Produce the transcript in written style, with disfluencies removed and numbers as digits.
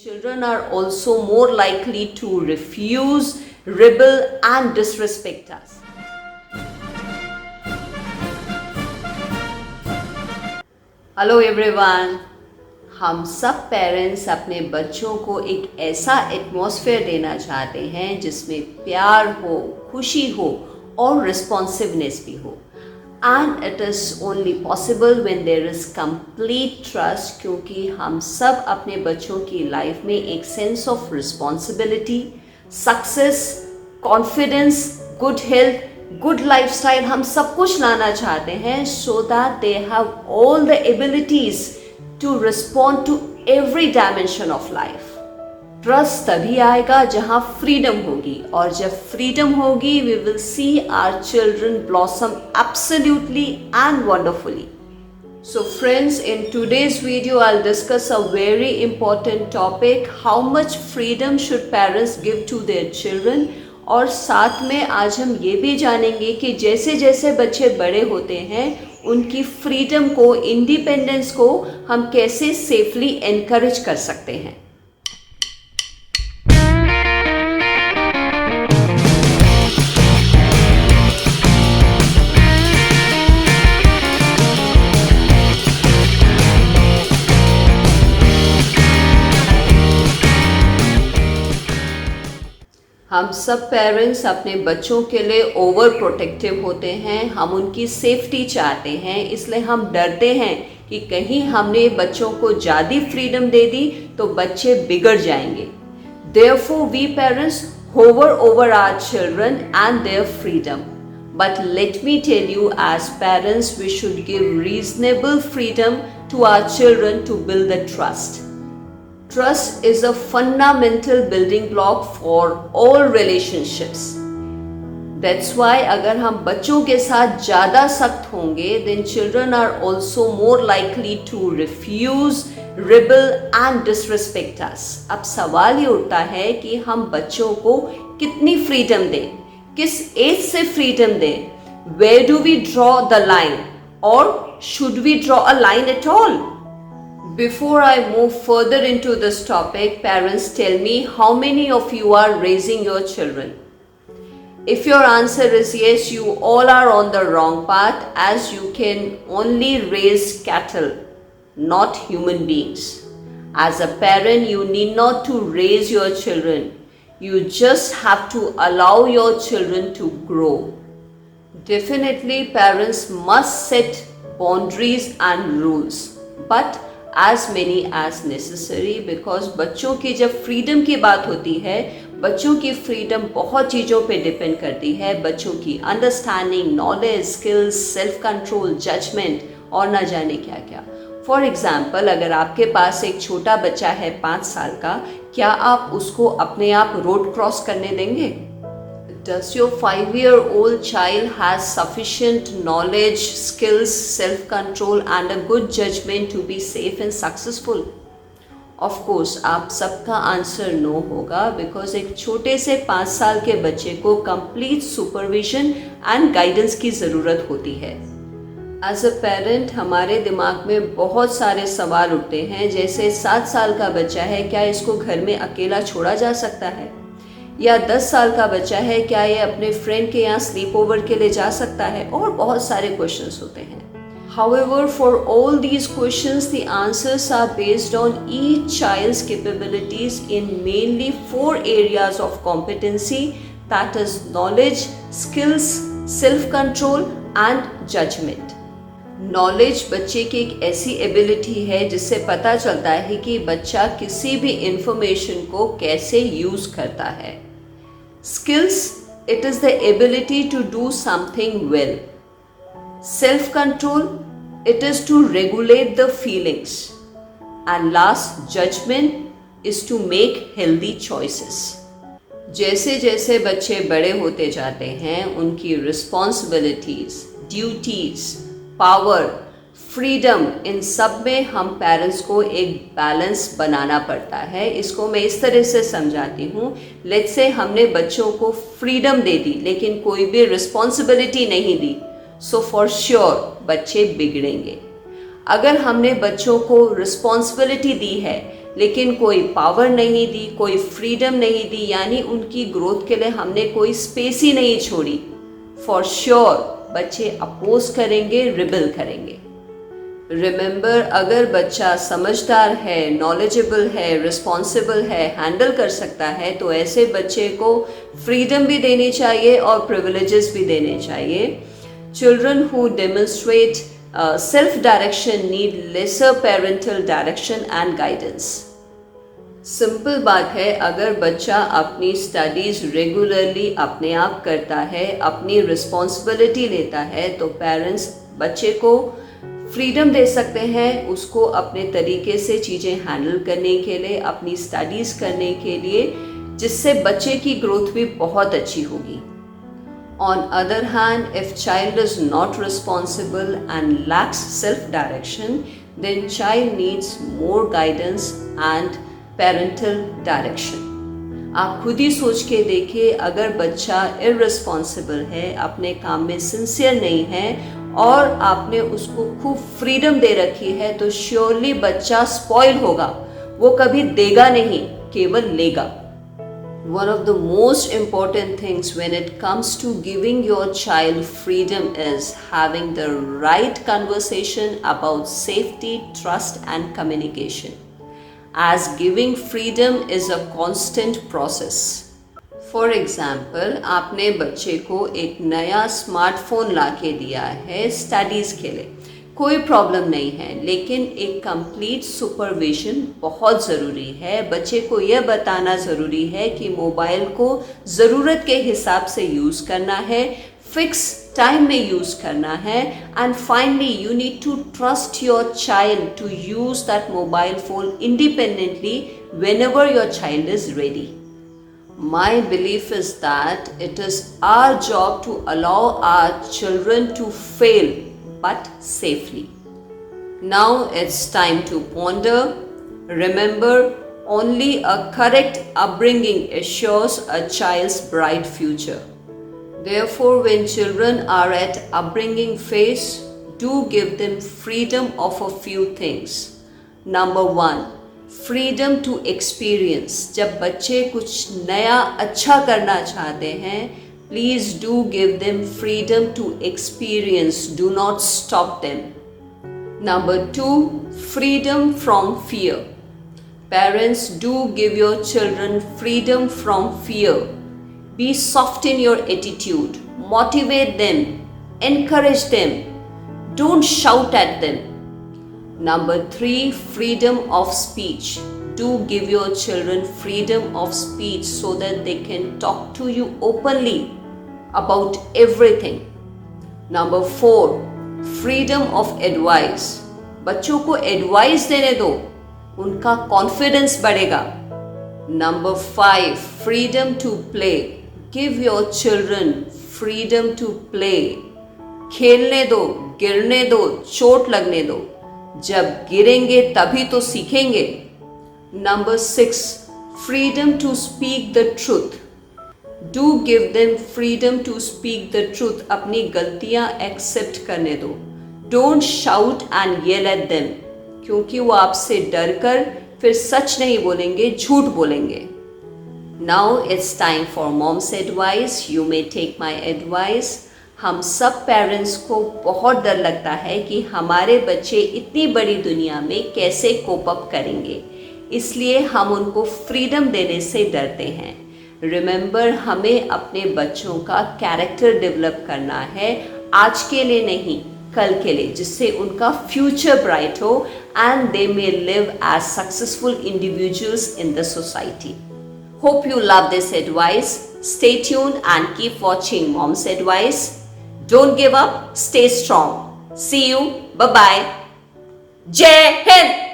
Children are also more likely to refuse, rebel, and disrespect us. Hello everyone. हम सब parents अपने बच्चों को एक ऐसा एटमॉस्फेयर देना चाहते हैं जिसमें प्यार हो, खुशी हो और रिस्पॉन्सिवनेस भी हो. And it is only possible when there is complete trust, क्योंकि हम सब अपने बच्चों की लाइफ में एक sense of responsibility, success, confidence, good health, good lifestyle हम सब कुछ लाना चाहते हैं, so that they have all the abilities to respond to every dimension of life. Trust तभी आएगा जहां फ्रीडम होगी, और जब फ्रीडम होगी we will see our children blossom absolutely and wonderfully. So friends, in today's video I'll discuss a very important topic: how much freedom should parents give to their children. और साथ में आज हम ये भी जानेंगे कि जैसे जैसे बच्चे बड़े होते हैं उनकी फ्रीडम को, इंडिपेंडेंस को हम कैसे सेफली एनकरेज कर सकते हैं. हम सब पेरेंट्स अपने बच्चों के लिए ओवर प्रोटेक्टिव होते हैं. हम उनकी सेफ्टी चाहते हैं, इसलिए हम डरते हैं कि कहीं हमने बच्चों को ज़्यादा फ्रीडम दे दी तो बच्चे बिगड़ जाएंगे. Therefore we parents hover over our children and their freedom. But let me tell you, as parents we should give reasonable freedom to our children to build the trust. Trust is a fundamental building block for all relationships. That's why अगर हम बच्चों के साथ ज़्यादा सख्त होंगे, then children are also more likely to refuse, rebel and disrespect us. अब सवाल ये उठता है कि हम बच्चों को कितनी फ्रीडम दें, किस एज से फ्रीडम दें, where do we draw the line, or should we draw a line at all? Before I move further into this topic, parents, tell me, how many of you are raising your children? If your answer is yes, you all are on the wrong path, as you can only raise cattle, not human beings. As a parent, you need not to raise your children. You just have to allow your children to grow. Definitely, parents must set boundaries and rules, but as many as necessary, because बच्चों की जब freedom की बात होती है, बच्चों की freedom बहुत चीज़ों पे डिपेंड करती है. बच्चों की understanding, knowledge, skills, self control, judgement और ना जाने क्या क्या. फॉर एग्जाम्पल, अगर आपके पास एक छोटा बच्चा है 5 साल का, क्या आप उसको अपने आप रोड क्रॉस करने देंगे? Does your 5-year-old child has sufficient knowledge, skills, self-control and a good judgment to be safe and successful? Of course, आप सबका आंसर नो होगा, बिकॉज एक छोटे से 5 साल के बच्चे को कंप्लीट सुपरविजन एंड गाइडेंस की ज़रूरत होती है. एज अ पेरेंट हमारे दिमाग में बहुत सारे सवाल उठते हैं, जैसे 7 साल का बच्चा है, क्या इसको घर में अकेला छोड़ा जा सकता है? या 10 साल का बच्चा है, क्या ये अपने फ्रेंड के यहाँ स्लीप ओवर के लिए जा सकता है? और बहुत सारे क्वेश्चंस होते हैं. However, for all these questions, the answers are based on each child's capabilities in mainly 4 areas of competency, that is knowledge, skills, self-control and judgment. Knowledge बच्चे की एक ऐसी एबिलिटी है जिससे पता चलता है कि बच्चा किसी भी इंफॉर्मेशन को कैसे यूज़ करता है. Skills, it is the ability to do something well. Self-control, it is to regulate the feelings. And last, judgment is to make healthy choices. जैसे जैसे बच्चे बड़े होते जाते हैं, उनकी रिस्पॉन्सिबिलिटीज, ड्यूटीज, पावर, फ्रीडम, इन सब में हम पेरेंट्स को एक बैलेंस बनाना पड़ता है. इसको मैं इस तरह से समझाती हूँ. लेट्स से हमने बच्चों को फ्रीडम दे दी लेकिन कोई भी रिस्पॉन्सिबिलिटी नहीं दी, सो फॉर श्योर बच्चे बिगड़ेंगे. अगर हमने बच्चों को रिस्पॉन्सिबिलिटी दी है लेकिन कोई पावर नहीं दी, कोई फ्रीडम नहीं दी, यानी उनकी ग्रोथ के लिए हमने कोई स्पेस ही नहीं छोड़ी, फॉर श्योर बच्चे अपोज करेंगे, रिबेल करेंगे। रिमेंबर, अगर बच्चा समझदार है, नॉलेजेबल है, रिस्पॉन्सिबल है, हैंडल कर सकता है, तो ऐसे बच्चे को फ्रीडम भी देनी चाहिए और प्रिविलेजेस भी देने चाहिए। Children who demonstrate self direction need lesser parental direction and guidance. Simple बात है, अगर बच्चा अपनी स्टडीज़ रेगुलरली अपने आप करता है, अपनी रिस्पॉन्सिबिलिटी लेता है, तो पेरेंट्स बच्चे को फ्रीडम दे सकते हैं, उसको अपने तरीके से चीज़ें हैंडल करने के लिए, अपनी स्टडीज़ करने के लिए, जिससे बच्चे की ग्रोथ भी बहुत अच्छी होगी। On other hand, if child is not responsible and lacks self-direction, then child needs more guidance and parental direction. आप खुद ही सोच के देखिए, अगर बच्चा irresponsible है, अपने काम में सिंसियर नहीं है और आपने उसको खूब फ्रीडम दे रखी है, तो श्योरली बच्चा स्पॉइल होगा, वो कभी देगा नहीं, केवल लेगा। One of the most important things when it comes to giving your child freedom is having the right conversation about safety, trust and communication. As giving freedom is a constant process. For example, आपने बच्चे को एक नया smartphone ला के दिया है studies के लिए, कोई प्रॉब्लम नहीं है, लेकिन एक कंप्लीट सुपरविजन बहुत ज़रूरी है। बच्चे को यह बताना ज़रूरी है कि मोबाइल को ज़रूरत के हिसाब से यूज़ करना है, फिक्स टाइम में यूज़ करना है, and finally you need to trust your child to use that mobile phone independently whenever your child is ready. My belief is that it is our job to allow our children to fail but safely. Now it's time to ponder. Remember, only a correct upbringing assures a child's bright future. Therefore, when children are at upbringing phase, do give them freedom of a few things. Number 1, freedom to experience. जब बच्चे कुछ नया अच्छा करना चाहते हैं, please do give them freedom to experience. Do not stop them. Number 2, freedom from fear. Parents, do give your children freedom from fear. Be soft in your attitude. Motivate them. Encourage them. Don't shout at them. Number 3, freedom of speech. Do give your children freedom of speech so that they can talk to you openly about everything. Number 4, freedom of advice. बच्चों को advice देने दो, उनका confidence बढ़ेगा। Number 5, freedom to play. Give your children freedom to play. खेलने दो, गिरने दो, चोट लगने दो, जब गिरेंगे तभी तो सीखेंगे। Number 6, freedom to speak the truth. Do give them freedom to speak the truth. अपनी गलतियां एक्सेप्ट करने दो। Don't shout and yell at them, क्योंकि वो आपसे डर कर फिर सच नहीं बोलेंगे, झूठ बोलेंगे। Now it's time for mom's advice. You may take my advice. हम सब पेरेंट्स को बहुत डर लगता है कि हमारे बच्चे इतनी बड़ी दुनिया में कैसे कोप अप करेंगे, इसलिए हम उनको फ्रीडम देने से डरते हैं। रिमेंबर, हमें अपने बच्चों का कैरेक्टर डेवलप करना है, आज के लिए नहीं, कल के लिए, जिससे उनका फ्यूचर ब्राइट हो and they may live as successful individuals in the society. Hope you love this advice. Stay tuned and keep watching Mom's Advice. Don't give up, stay strong. See you. Bye-bye. Jai Hind!